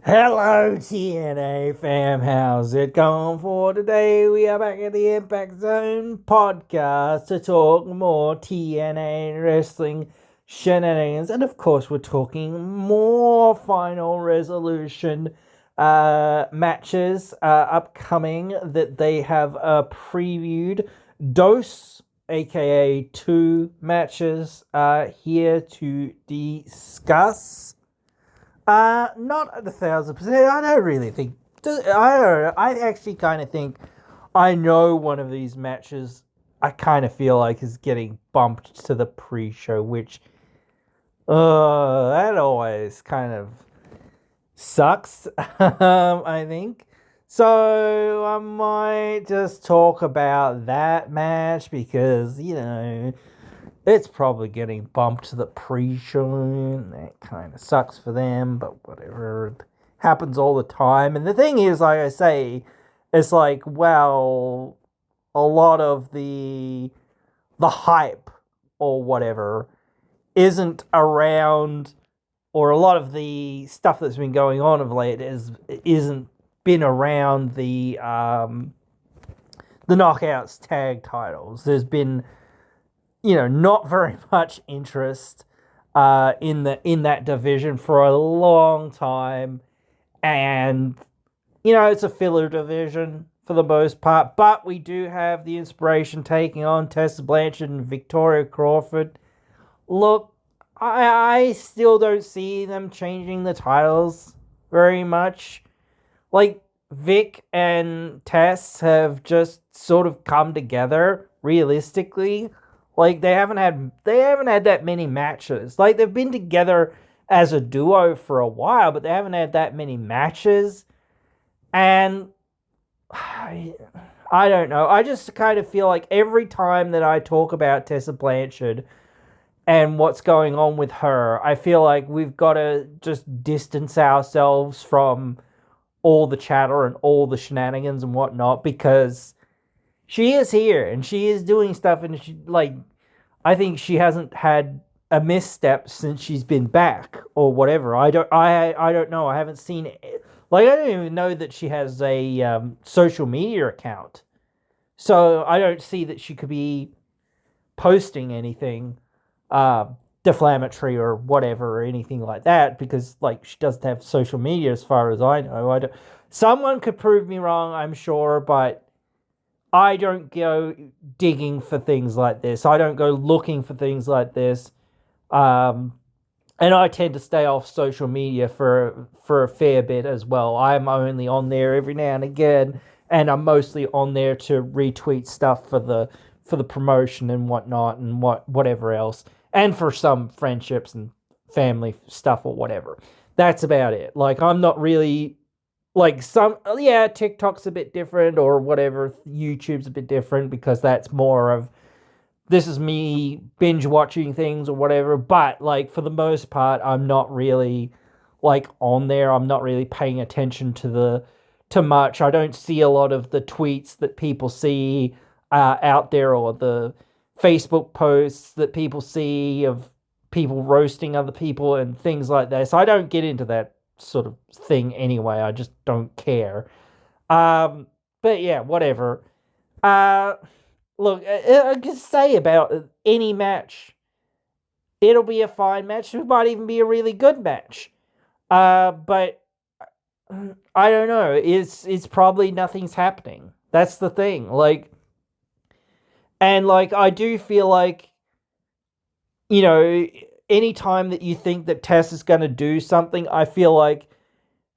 Hello, TNA fam. How's it going for today? We are back at the Impact Zone podcast to talk more TNA wrestling shenanigans. And of course, we're talking more final resolution matches upcoming that they have previewed. Dose, aka two matches, here to discuss. Not at 1,000%. I don't really think. I don't know. I actually kind of think I know one of these matches. I kind of feel like is getting bumped to the pre-show, which, that always kind of sucks. I think. So I might just talk about that match because it's probably getting bumped to the pre-show, and that kind of sucks for them, but whatever. It happens all the time. And the thing is, like I say, it's like, well, a lot of the hype or whatever isn't around, or a lot of the stuff that's been going on of late isn't been around the Knockouts tag titles. There's been not very much interest in that division for a long time, and it's a filler division for the most part. But we do have the Inspiration taking on Tessa Blanchard and Victoria Crawford. Look, I still don't see them changing the titles very much. Like, Vic and Tess have just sort of come together realistically. Like, they haven't had that many matches. Like, they've been together as a duo for a while, but they haven't had that many matches. And I don't know. I just kind of feel like every time that I talk about Tessa Blanchard and what's going on with her, I feel like we've got to just distance ourselves from all the chatter and all the shenanigans and whatnot, because she is here and she is doing stuff, and I think she hasn't had a misstep since she's been back or whatever. I don't know. I haven't seen it. Like, I don't even know that she has a social media account, so I don't see that she could be posting anything defamatory or whatever or anything like that, because she doesn't have social media as far as I know. Someone could prove me wrong, I'm sure, but I don't go digging for things like this. I don't go looking for things like this. And I tend to stay off social media for a fair bit as well. I'm only on there every now and again, and I'm mostly on there to retweet stuff for the promotion and whatnot and whatever else, and for some friendships and family stuff or whatever. That's about it. Like, I'm not really TikTok's a bit different or whatever. YouTube's a bit different because that's more of, this is me binge watching things or whatever. But for the most part, I'm not really on there. I'm not really paying attention to much. I don't see a lot of the tweets that people see out there, or the Facebook posts that people see of people roasting other people and things like that. So I don't get into that sort of thing anyway. I just don't care. But yeah, whatever. Look, I can say about any match, it'll be a fine match. It might even be a really good match. But I don't know. It's probably nothing's happening. That's the thing. I do feel like, any time that you think that Tess is going to do something, I feel like,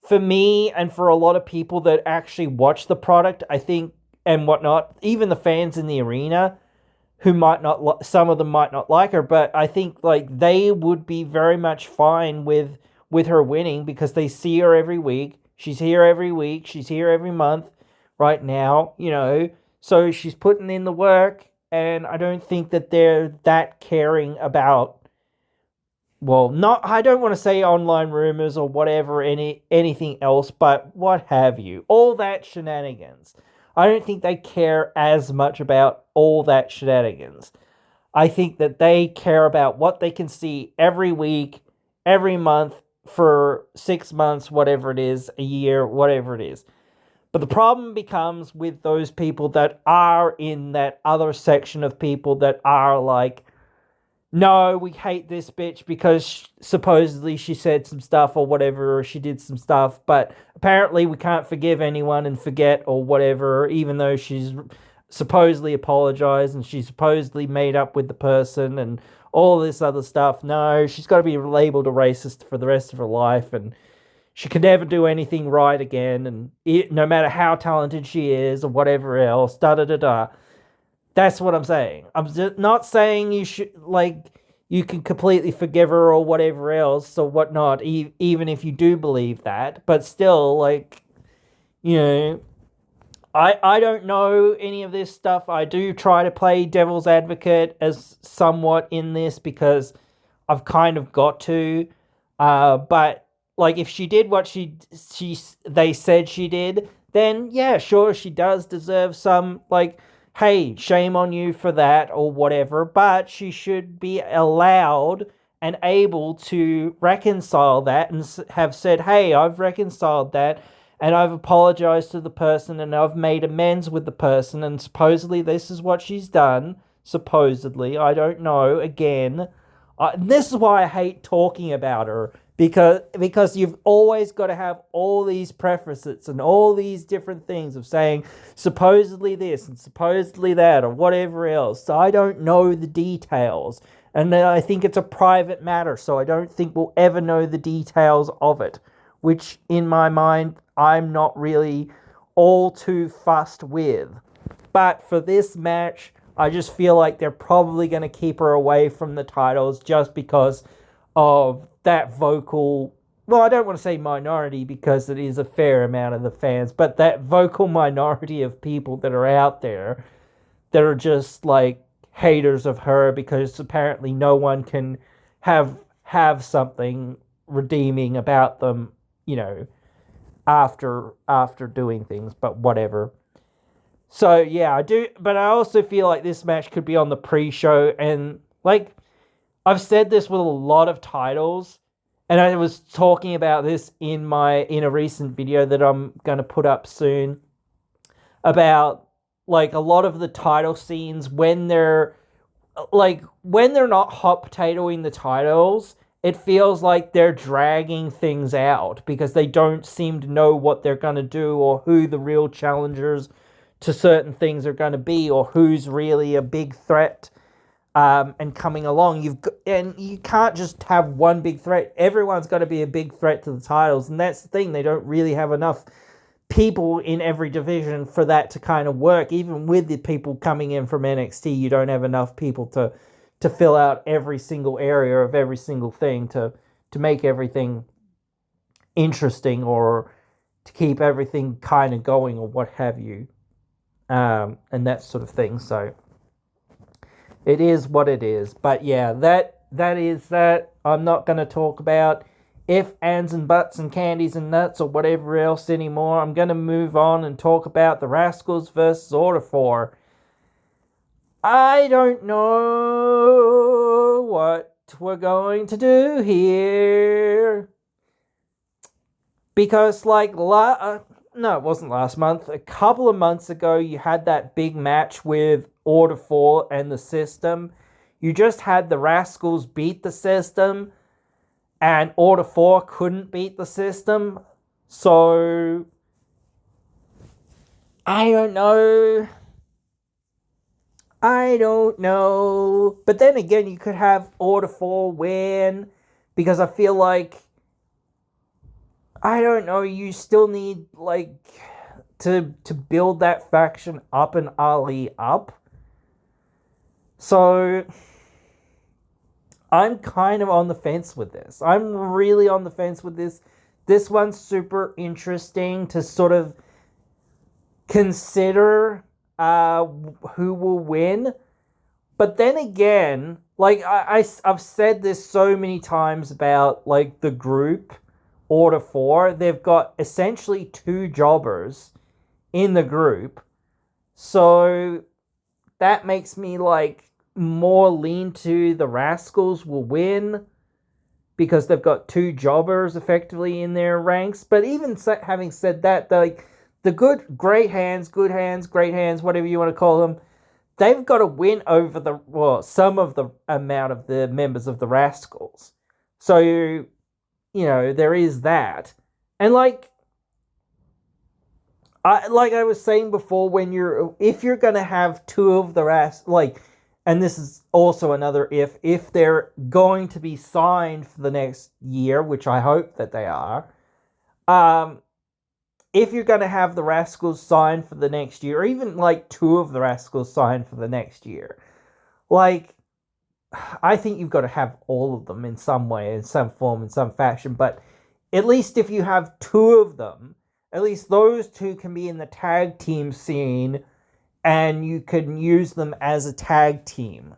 for me and for a lot of people that actually watch the product, I think, and whatnot, even the fans in the arena, who might not, some of them might not like her, but I think they would be very much fine with her winning, because they see her every week. She's here every week. She's here every month right now, so she's putting in the work, and I don't think that they're that caring about, well, not, I don't want to say online rumors or whatever, anything else, but what have you. All that shenanigans. I don't think they care as much about all that shenanigans. I think that they care about what they can see every week, every month, for 6 months, whatever it is, a year, whatever it is. But the problem becomes with those people that are in that other section of people that are like, no, we hate this bitch because supposedly she said some stuff or whatever, or she did some stuff, but apparently we can't forgive anyone and forget or whatever, even though she's supposedly apologized and she supposedly made up with the person and all this other stuff. No, she's got to be labeled a racist for the rest of her life, and she can never do anything right again, and no matter how talented she is or whatever else, da da da da. That's what I'm saying. I'm just not saying you should, like, you can completely forgive her or whatever else or whatnot, even if you do believe that. But still, like, you know, I don't know any of this stuff. I do try to play devil's advocate as somewhat in this because I've kind of got to. But like, if she did what they said she did, then yeah, sure, she does deserve some, like, hey, shame on you for that or whatever, but she should be allowed and able to reconcile that and have said, hey, I've reconciled that and I've apologized to the person and I've made amends with the person, and supposedly this is what she's done. Supposedly, I don't know. Again, this is why I hate talking about her, because you've always got to have all these prefaces and all these different things of saying supposedly this and supposedly that or whatever else. So I don't know the details, and I think it's a private matter, so I don't think we'll ever know the details of it, which in my mind I'm not really all too fussed with. But for this match, I just feel like they're probably going to keep her away from the titles just because of that vocal, well, I don't want to say minority because it is a fair amount of the fans, but that vocal minority of people that are out there that are just like haters of her because apparently no one can have something redeeming about them, you know, after doing things, but whatever. So yeah, I do, but I also feel like this match could be on the pre-show, and like I've said this with a lot of titles, and I was talking about this in a recent video that I'm going to put up soon about like a lot of the title scenes when they're not hot potatoing the titles, it feels like they're dragging things out because they don't seem to know what they're going to do or who the real challengers to certain things are going to be or who's really a big threat and coming along. And you can't just have one big threat. Everyone's got to be a big threat to the titles, and that's the thing. They don't really have enough people in every division for that to kind of work. Even with the people coming in from NXT, you don't have enough people to fill out every single area of every single thing to make everything interesting or to keep everything kind of going or what have you. And that sort of thing. So it is what it is. But yeah, that is that. I'm not going to talk about if, ands, and buts, and candies, and nuts, or whatever else anymore. I'm going to move on and talk about the Rascals versus Order 4. I don't know what we're going to do here. Because, like, no, it wasn't last month. A couple of months ago, you had that big match with Order 4 and the System. You just had the Rascals beat the System, and Order 4 couldn't beat the System. So, I don't know. But then again, you could have Order 4 win, because I feel like, I don't know, you still need, like, to build that faction up and Ali up. So, I'm kind of on the fence with this. I'm really on the fence with this. This one's super interesting to sort of consider who will win. But then again, like, I've said this so many times about, like, the group Order 4, they've got essentially two jobbers in the group. So that makes me like more lean to the Rascals will win, because they've got two jobbers effectively in their ranks. But even having said that, like the great hands, great hands, whatever you want to call them, they've got to win over some of the amount of the members of the Rascals. So, there is that. And like I was saying before, if you're gonna have two of the and this is also another if they're going to be signed for the next year, which I hope that they are, if you're gonna have the Rascals signed for the next year, or even like two of the Rascals signed for the next year, I think you've got to have all of them in some way, in some form, in some fashion. But at least if you have two of them, at least those two can be in the tag team scene, and you can use them as a tag team.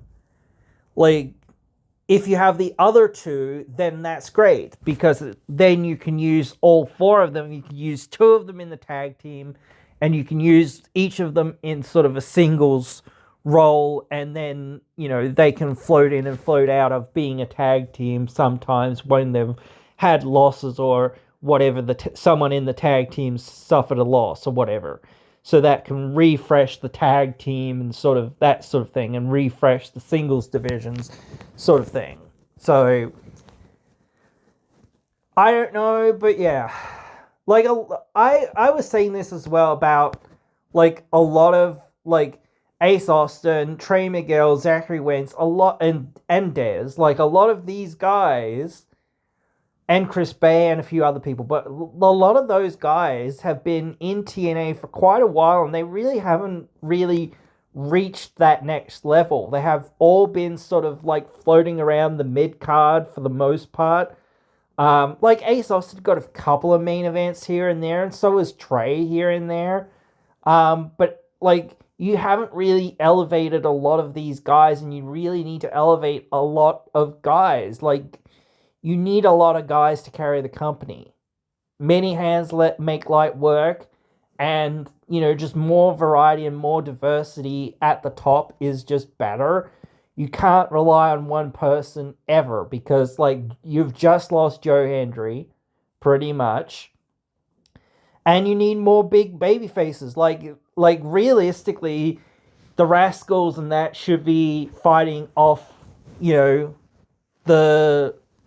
If you have the other two, then that's great, because then you can use all four of them. You can use two of them in the tag team, and you can use each of them in sort of a singles role, and then they can float in and float out of being a tag team sometimes when they've had losses or whatever, someone in the tag team suffered a loss or whatever, so that can refresh the tag team and sort of that sort of thing, and refresh the singles divisions sort of thing. So I don't know, but yeah, I was saying this as well about a lot of Ace Austin, Trey Miguel, Zachary Wentz, a lot, and Dez, a lot of these guys, and Chris Bay and a few other people, but a lot of those guys have been in TNA for quite a while, and they really haven't really reached that next level. They have all been sort of floating around the mid card for the most part. Ace Austin got a couple of main events here and there, and so has Trey here and there. But you haven't really elevated a lot of these guys, and you really need to elevate a lot of guys. You need a lot of guys to carry the company. Many hands make light work, and just more variety and more diversity at the top is just better. You can't rely on one person ever, because you've just lost Joe Hendry, pretty much. And you need more big baby faces. Realistically, the Rascals and that should be fighting off,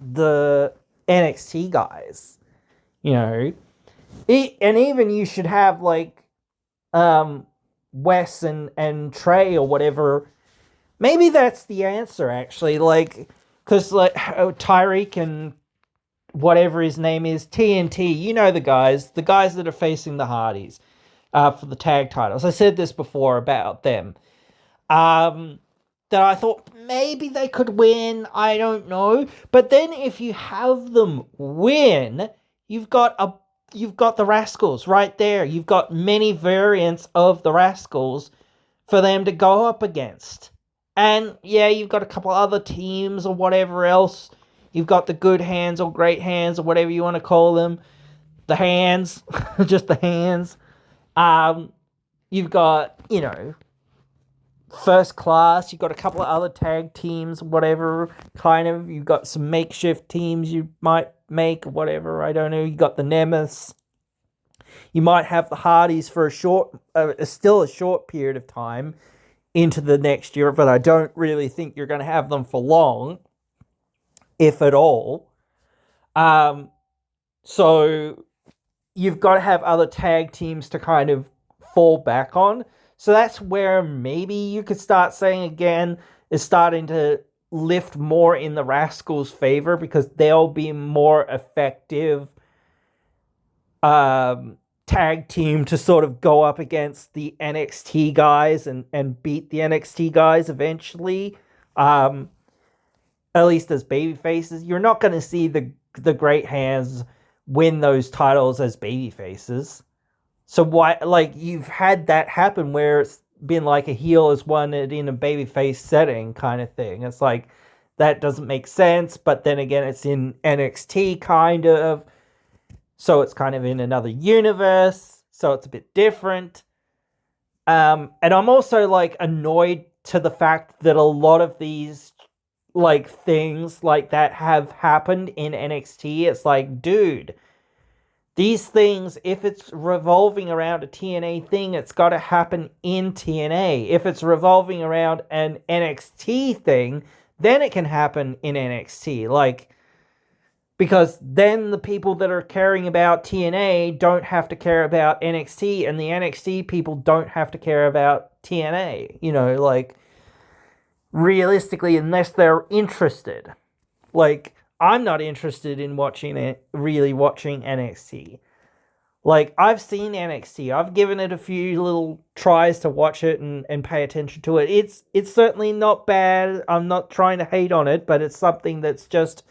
the NXT guys. And even you should have Wes and Trey or whatever. Maybe that's the answer, actually. Because Tyreek and whatever his name is, TNT, the guys that are facing the Hardys for the tag titles. I said this before about them. That I thought maybe they could win. I don't know. But then if you have them win, you've got the Rascals right there. You've got many variants of the Rascals for them to go up against. And yeah, you've got a couple other teams or whatever else. You've got the good hands or great hands or whatever you want to call them. The hands. Just the hands. You've got, First Class. You've got a couple of other tag teams, whatever, kind of. You've got some makeshift teams you might make, whatever, I don't know. You got the Nemesis. You might have the Hardys for still a short period of time into the next year, but I don't really think you're going to have them for long, if at all. So you've got to have other tag teams to kind of fall back on. So that's where maybe you could start saying again is starting to lift more in the Rascals' favor, because they'll be more effective tag team to sort of go up against the NXT guys and beat the NXT guys eventually. At least as baby faces. You're not going to see the Great Hands win those titles as baby faces. So why, you've had that happen where it's been a heel has won it in a babyface setting kind of thing. It's that doesn't make sense, but then again, it's in NXT kind of, so it's kind of in another universe, so it's a bit different. And I'm also annoyed to the fact that a lot of these like things like that have happened in NXT. It's like, dude, these things, if it's revolving around a TNA thing, it's got to happen in TNA. If it's revolving around an NXT thing, then it can happen in NXT. Like, because then the people that are caring about TNA don't have to care about NXT, and the NXT people don't have to care about TNA. You know, like, realistically, unless they're interested. Like, I'm not interested in watching NXT. Like, I've seen NXT. I've given it a few little tries to watch it and pay attention to it. It's certainly not bad. I'm not trying to hate on it, but it's something that's just,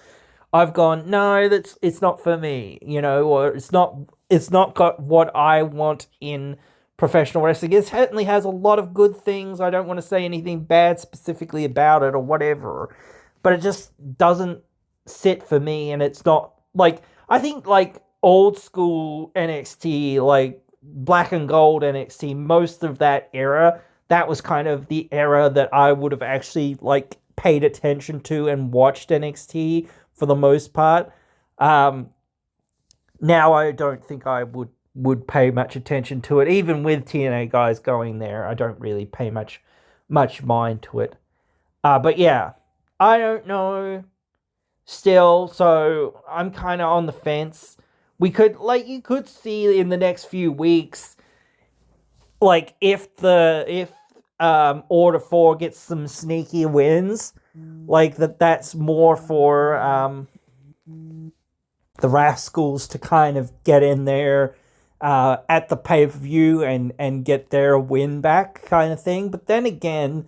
I've gone, no, it's not for me, you know, or it's not got what I want in professional wrestling. It certainly has a lot of good things. I don't want to say anything bad specifically about it or whatever, but it just doesn't sit for me. And it's not like, I think like old school NXT, like black and gold NXT, most of that era, that was kind of the era that I would have actually like paid attention to and watched NXT for the most part. Now I don't think I would pay much attention to it. Even with TNA guys going there, I don't really pay much mind to it. But yeah, I don't know still, so I'm kind of on the fence. You could see in the next few weeks, like if Order 4 gets some sneaky wins, like that's more for the Rascals to kind of get in there at the pay-per-view and get their win back kind of thing. But then again,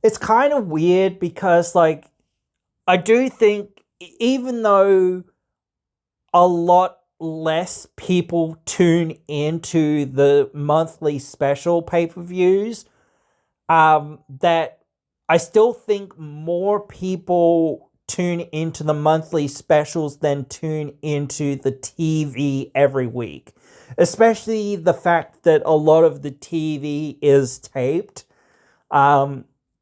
it's kind of weird because, like, I do think even though a lot less people tune into the monthly special pay-per-views, that I still think more people tune into the monthly specials than tune into the TV every week. Especially the fact that a lot of the TV is taped.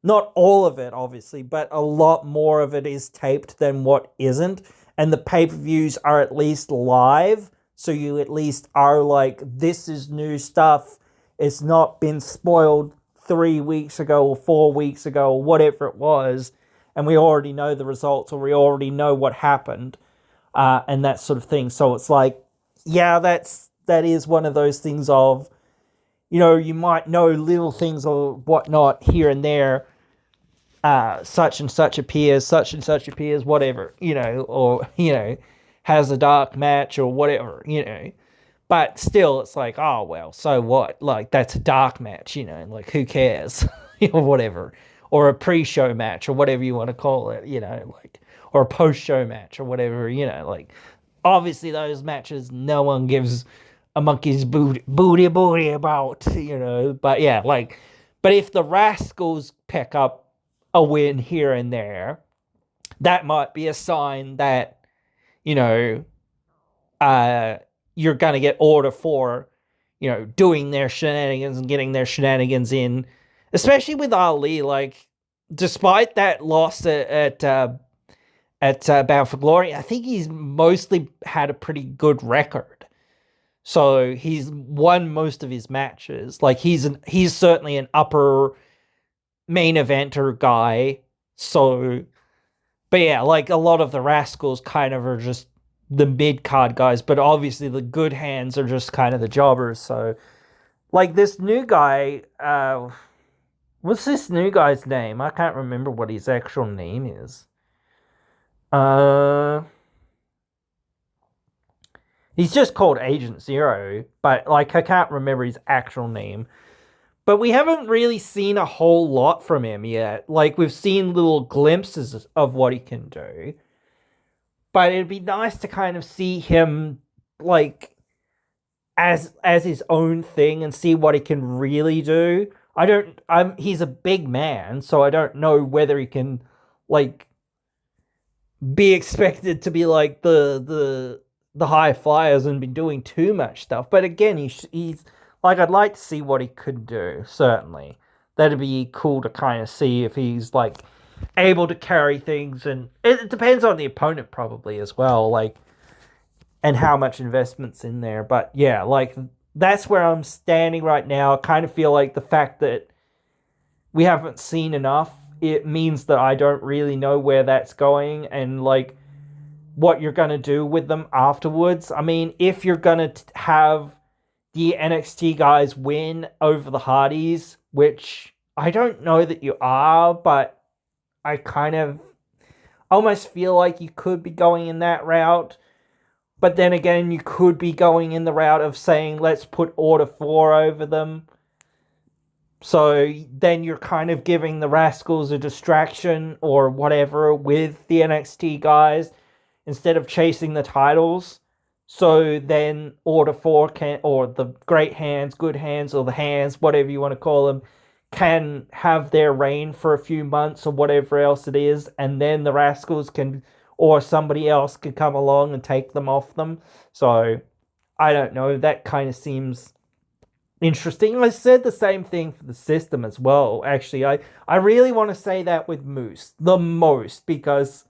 Not all of it, obviously, but a lot more of it is taped than what isn't. And the pay-per-views are at least live, so you at least are like, this is new stuff. It's not been spoiled 3 weeks ago or 4 weeks ago or whatever it was, and we already know the results or we already know what happened, and that sort of thing. So it's like, yeah, that is one of those things of, you know, you might know little things or whatnot here and there. Such and such appears, whatever, you know, or, you know, has a dark match or whatever, you know. But still, it's like, oh, well, so what? Like, that's a dark match, you know, like, who cares? Or whatever. Or a pre-show match or whatever you want to call it, you know, like, or a post-show match or whatever, you know, like, obviously those matches no one gives a monkey's booty about, you know. But yeah, like, but if the Rascals pick up a win here and there, that might be a sign that, you know, you're going to get Order 4, you know, doing their shenanigans and getting their shenanigans in, especially with Ali. Like, despite that loss at Bound for Glory, I think he's mostly had a pretty good record. So he's won most of his matches. Like, he's certainly an upper main eventer guy. So, but yeah, like, a lot of the Rascals kind of are just the mid-card guys, but obviously the good hands are just kind of the jobbers. So, like, this new guy, what's this new guy's name? I can't remember what his actual name is. He's just called Agent Zero, but, like, I can't remember his actual name. But we haven't really seen a whole lot from him yet. Like, we've seen little glimpses of what he can do. But it'd be nice to kind of see him, like, as his own thing and see what he can really do. He's a big man, so I don't know whether he can, like, be expected to be like the high flyers and be doing too much stuff. But again, he's like, I'd like to see what he could do, certainly. That'd be cool to kind of see if he's, like, able to carry things, and it depends on the opponent probably as well, like, and how much investment's in there. But yeah, like, that's where I'm standing right now. I kind of feel like the fact that we haven't seen enough, it means that I don't really know where that's going, and like what you're gonna do with them afterwards. I mean, if you're gonna have the NXT guys win over the Hardys, which I don't know that you are, but I kind of almost feel like you could be going in that route. But then again, you could be going in the route of saying, let's put Order 4 over them. So then you're kind of giving the Rascals a distraction or whatever with the NXT guys instead of chasing the titles. So then Order 4 can, or the Great Hands, Good Hands, or the Hands, whatever you want to call them, can have their reign for a few months or whatever else it is, and then the Rascals can, or somebody else could come along and take them off them. So I don't know, that kind of seems interesting. I said the same thing for the system as well. Actually, I really want to say that with Moose the most, because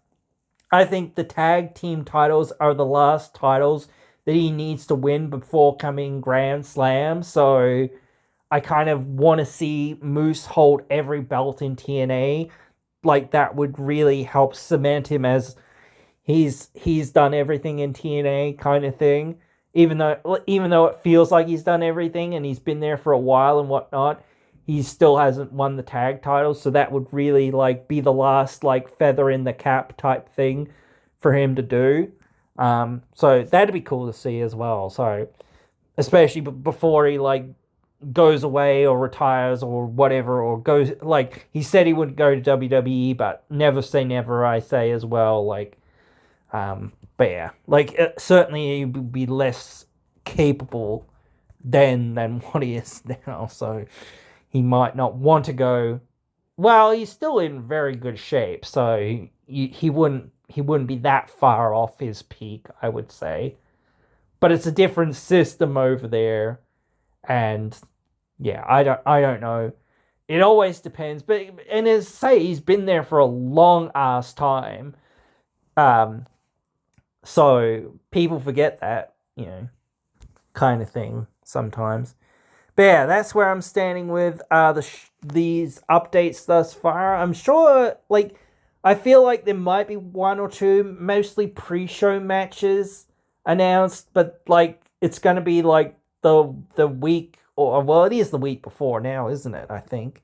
I think the tag team titles are the last titles that he needs to win before coming Grand Slam. So I kind of want to see Moose hold every belt in TNA. Like, that would really help cement him as he's done everything in TNA kind of thing. Even though it feels like he's done everything and he's been there for a while and whatnot, he still hasn't won the tag titles. So that would really like be the last like feather in the cap type thing for him to do. So that'd be cool to see as well. So especially before he like goes away or retires or whatever, or goes, like, he said he would go to WWE, but never say never, I say as well. Like, but yeah, like, certainly he would be less capable than what he is now, so he might not want to go. Well, he's still in very good shape, so he wouldn't be that far off his peak, I would say. But it's a different system over there, and yeah, I don't know. It always depends, but, and as say, he's been there for a long ass time. So people forget that, kind of thing sometimes. But yeah, that's where I'm standing with these updates thus far. I'm sure, like, I feel like there might be one or two, mostly pre-show matches announced, but like it's gonna be like the week, or well, it is the week before now, isn't it? I think.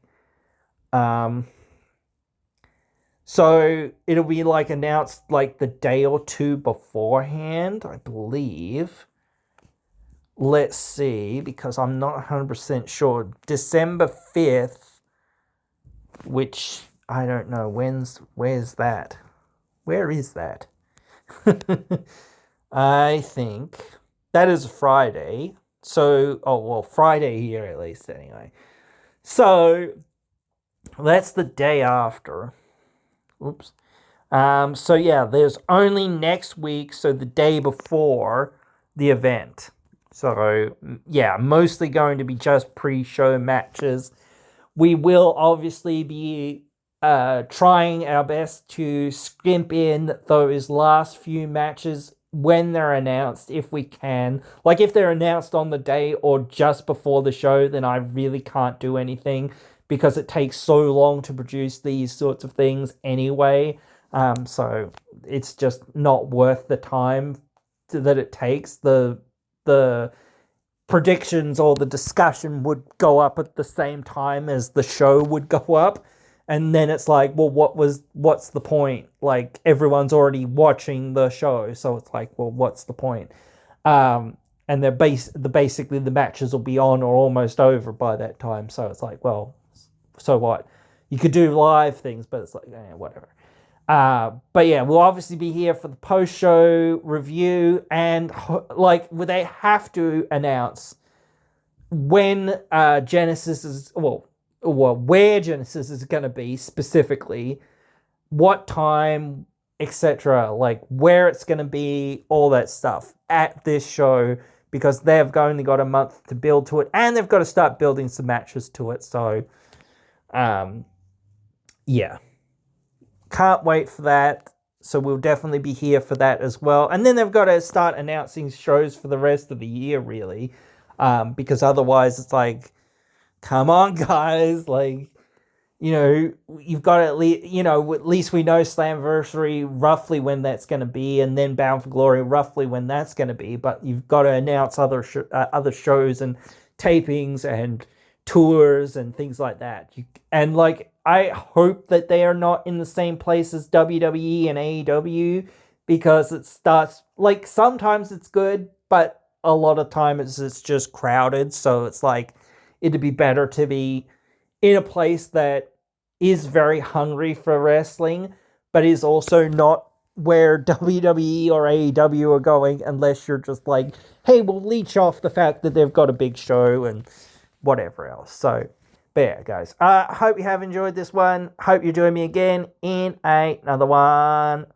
So it'll be like announced like the day or two beforehand, I believe. Let's see, because I'm not 100% sure. December 5th, which I don't know, where's that? Where is that? I think that is a Friday. So, oh, well, Friday here at least anyway. So that's the day after. Oops. So yeah, there's only next week, so the day before the event. So yeah, mostly going to be just pre-show matches. We will obviously be trying our best to skimp in those last few matches when they're announced, if we can. Like, if they're announced on the day or just before the show, then I really can't do anything, because it takes so long to produce these sorts of things anyway. So it's just not worth the time that it takes. The predictions or the discussion would go up at the same time as the show would go up, and then it's like, well, what's the point? Like, everyone's already watching the show, so it's like, well, what's the point? And basically the matches will be on or almost over by that time, so it's like, well, so what? You could do live things, but it's like, whatever. But yeah, we'll obviously be here for the post-show review, and like, they have to announce when Genesis is, well, where Genesis is going to be specifically, what time, etc., like where it's going to be, all that stuff at this show, because they've only got a month to build to it, and they've got to start building some matches to it. So, yeah. can't wait for that. So we'll definitely be here for that as well. And then they've got to start announcing shows for the rest of the year, really, because otherwise it's like, come on, guys, like, you know, you've got to at least, you know, at least we know Slamversary roughly when that's going to be, and then Bound for Glory roughly when that's going to be. But you've got to announce other shows and tapings and tours and things like that. And like, I hope that they are not in the same place as WWE and AEW, because it starts like, sometimes it's good, but a lot of times it's just crowded. So it's like, it'd be better to be in a place that is very hungry for wrestling, but is also not where WWE or AEW are going, unless you're just like, hey, we'll leech off the fact that they've got a big show and whatever else. So, but yeah, guys, I hope you have enjoyed this one. Hope you join me again in another one.